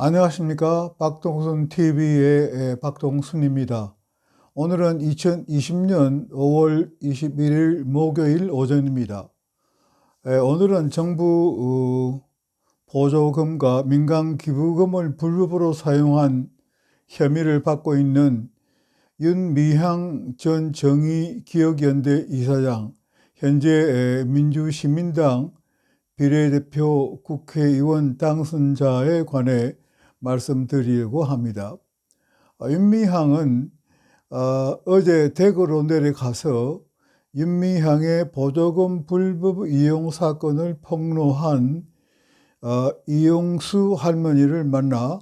안녕하십니까. 박동순 TV의 박동순입니다. 오늘은 2020년 5월 21일 목요일 오전입니다. 오늘은 정부 보조금과 민간기부금을 불법으로 사용한 혐의를 받고 있는 윤미향 전 정의기억연대 이사장, 현재 민주시민당 비례대표 국회의원 당선자에 관해 말씀드리려고 합니다. 윤미향은 어제 대구로 내려가서 윤미향의 보조금 불법 이용 사건을 폭로한 이용수 할머니를 만나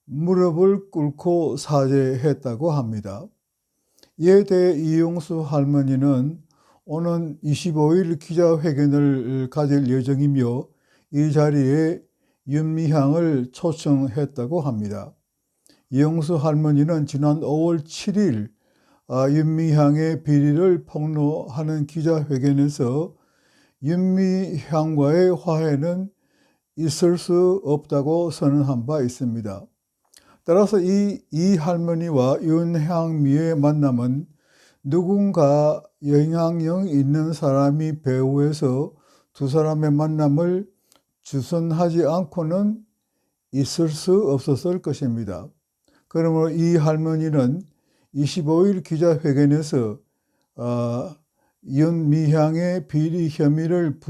무릎을 꿇고 사죄했다고 합니다. 이에 대해 이용수 할머니는 오는 25일 기자회견을 가질 예정이며 이 자리에 윤미향을 초청했다고 합니다. 이용수 할머니는 지난 5월 7일 윤미향의 비리를 폭로하는 기자회견에서 윤미향과의 화해는 있을 수 없다고 선언한 바 있습니다. 따라서 이 할머니와 윤향미의 만남은 누군가 영향력 있는 사람이 배후에서 두 사람의 만남을 주선하지 않고는 있을 수 없었을 것입니다. 그러므로 이 할머니는 25일 기자회견에서 윤미향의 비리 혐의를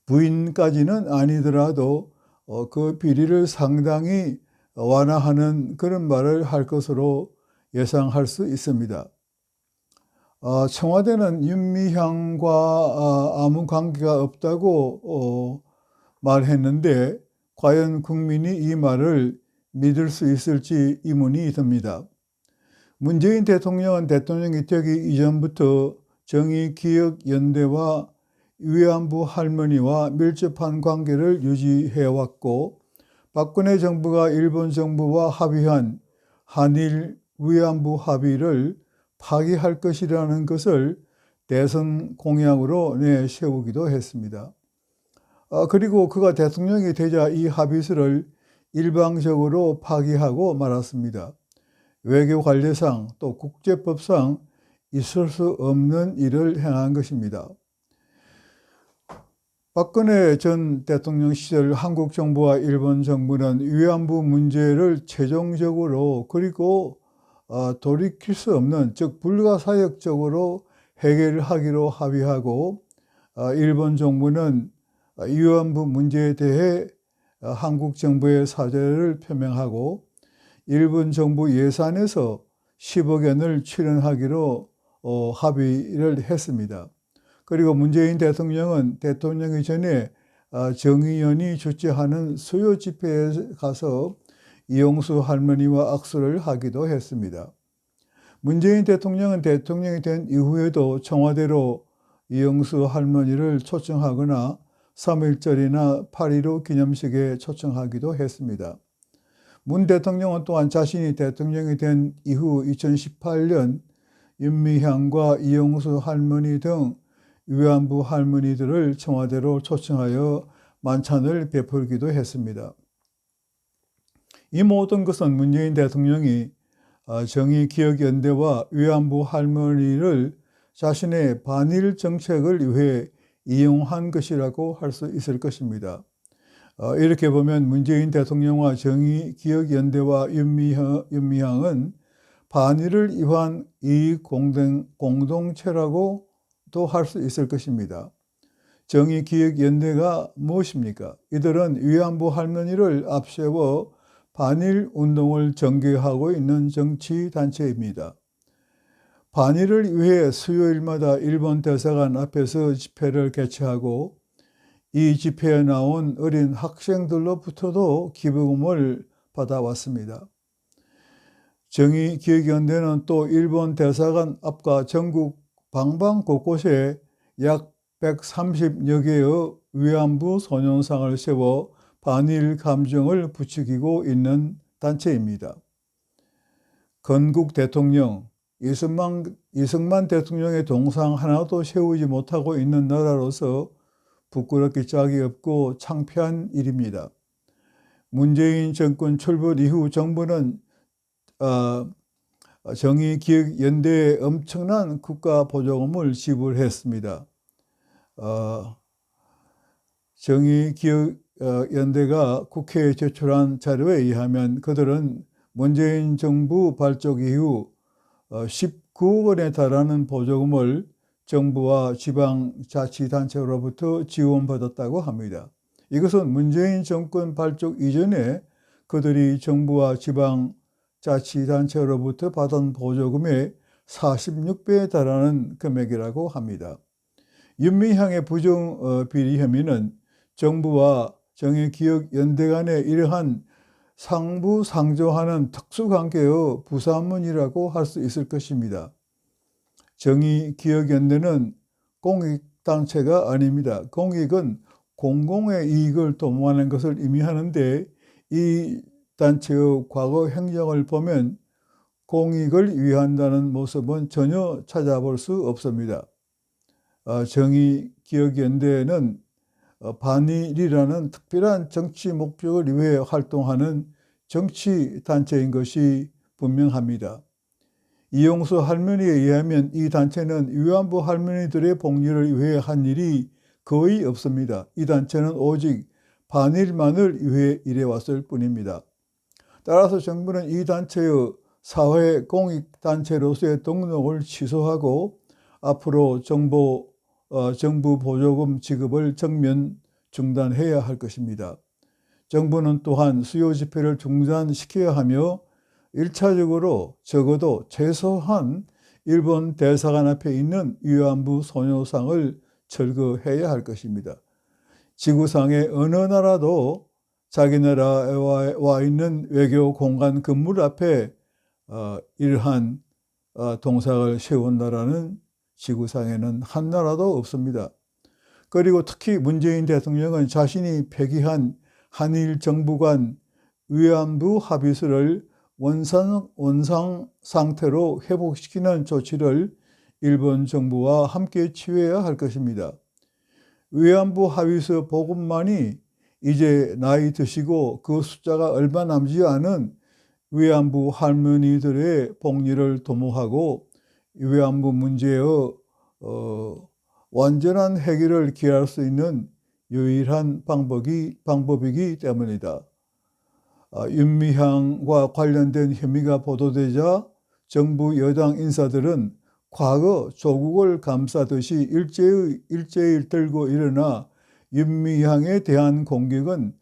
부인까지는 아니더라도 그 비리를 상당히 완화하는 그런 말을 할 것으로 예상할 수 있습니다. 청와대는 윤미향과 아무 관계가 없다고 말했는데 과연 국민이 이 말을 믿을 수 있을지 의문이 듭니다. 문재인 대통령은 대통령이 되기 이전부터 정의기억연대와 위안부 할머니와 밀접한 관계를 유지해왔고, 박근혜 정부가 일본 정부와 합의한 한일 위안부 합의를 파기할 것이라는 것을 대선 공약으로 내세우기도 했습니다. 그리고 그가 대통령이 되자 이 합의서를 일방적으로 파기하고 말았습니다. 외교 관례상 또 국제법상 있을 수 없는 일을 행한 것입니다. 박근혜 전 대통령 시절 한국 정부와 일본 정부는 위안부 문제를 최종적으로 그리고 돌이킬 수 없는, 즉 불가사역적으로 해결하기로 합의하고, 일본 정부는 위안부 문제에 대해 한국 정부의 사죄를 표명하고 일본 정부 예산에서 10억 원을 출연하기로 합의를 했습니다. 그리고 문재인 대통령은 대통령이 전에 정의연이 주최하는 수요 집회에 가서 이용수 할머니와 악수를 하기도 했습니다. 문재인 대통령은 대통령이 된 이후에도 청와대로 이용수 할머니를 초청하거나 3.1절이나 8.15 기념식에 초청하기도 했습니다. 문 대통령은 또한 자신이 대통령이 된 이후 2018년 윤미향과 이용수 할머니 등 위안부 할머니들을 청와대로 초청하여 만찬을 베풀기도 했습니다. 이 모든 것은 문재인 대통령이 정의기억연대와 위안부 할머니를 자신의 반일 정책을 위해 이용한 것이라고 할 수 있을 것입니다. 이렇게 보면 문재인 대통령과 정의기억연대와 윤미향은 반일을 위한 이익 공동체라고 또 할 수 있을 것입니다. 정의기억연대가 무엇입니까? 이들은 위안부 할머니를 앞세워 반일 운동을 전개하고 있는 정치단체입니다. 반일을 위해 수요일마다 일본 대사관 앞에서 집회를 개최하고 이 집회에 나온 어린 학생들로부터도 기부금을 받아왔습니다. 정의기억연대는 또 일본 대사관 앞과 전국 방방 곳곳에 약 130여 개의 위안부 소년상을 세워 반일 감정을 부추기고 있는 단체입니다. 건국 대통령, 이승만 대통령의 동상 하나도 세우지 못하고 있는 나라로서 부끄럽기 짝이 없고 창피한 일입니다. 문재인 정권 출범 이후 정부는 정의기억연대에 엄청난 국가 보조금을 지불했습니다. 정의기억연대가 국회에 제출한 자료에 의하면 그들은 문재인 정부 발족 이후 19억 원에 달하는 보조금을 정부와 지방자치단체로부터 지원받았다고 합니다. 이것은 문재인 정권 발족 이전에 그들이 정부와 지방자치단체로부터 받은 보조금의 46배에 달하는 금액이라고 합니다. 윤미향의 부정비리 혐의는 정부와 정의기억연대 간의 이러한 상부상조하는 특수관계의 부산문이라고 할 수 있을 것입니다. 정의기억연대는 공익단체가 아닙니다. 공익은 공공의 이익을 도모하는 것을 의미하는데 이 단체의 과거 행정을 보면 공익을 위한다는 모습은 전혀 찾아볼 수 없습니다. 정의기억연대는 반일이라는 특별한 정치 목적을 위해 활동하는 정치단체인 것이 분명합니다. 이용수 할머니에 의하면 이 단체는 위안부 할머니들의 복리를 위해 한 일이 거의 없습니다. 이 단체는 오직 반일만을 위해 일해왔을 뿐입니다. 따라서 정부는 이 단체의 사회 공익단체로서의 등록을 취소하고 앞으로 정부 보조금 지급을 전면 중단해야 할 것입니다. 정부는 또한 수요 집회를 중단시켜야 하며 1차적으로 적어도 최소한 일본 대사관 앞에 있는 위안부 소녀상을 철거해야 할 것입니다. 지구상의 어느 나라도 자기 나라에 와 있는 외교 공간 건물 앞에 이러한 동상을 세운 나라는 지구상에는 한 나라도 없습니다. 그리고 특히 문재인 대통령은 자신이 폐기한 한일 정부 간 위안부 합의서를 원상 상태로 회복시키는 조치를 일본 정부와 함께 취해야 할 것입니다. 위안부 합의서 보급만이 이제 나이 드시고 그 숫자가 얼마 남지 않은 위안부 할머니들의 복리를 도모하고 위안부 문제의 완전한 해결을 기할 수 있는 유일한 방법이기 때문이다. 윤미향과 관련된 혐의가 보도되자 정부 여당 인사들은 과거 조국을 감싸듯이 일제히 들고 일어나 윤미향에 대한 공격은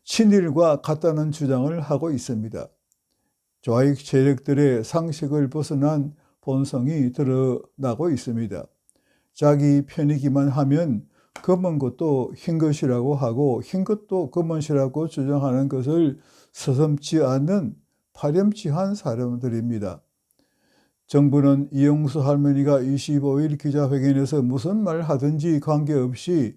친일과 같다는 주장을 하고 있습니다. 좌익 세력들의 상식을 벗어난 본성이 드러나고 있습니다. 자기 편이기만 하면 검은 것도 흰 것이라고 하고 흰 것도 검은 것이라고 주장하는 것을 서슴지 않는 파렴치한 사람들입니다. 정부는 이용수 할머니가 25일 기자회견에서 무슨 말 하든지 관계없이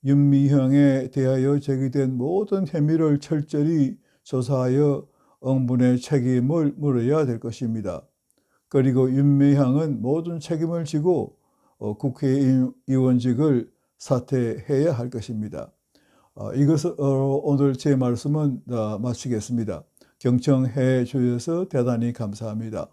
윤미향에 대하여 제기된 모든 혐의를 철저히 조사하여 응분의 책임을 물어야 될 것입니다. 그리고 윤미향은 모든 책임을 지고 국회의원직을 사퇴해야 할 것입니다. 이것으로 오늘 제 말씀은 마치겠습니다. 경청해 주셔서 대단히 감사합니다.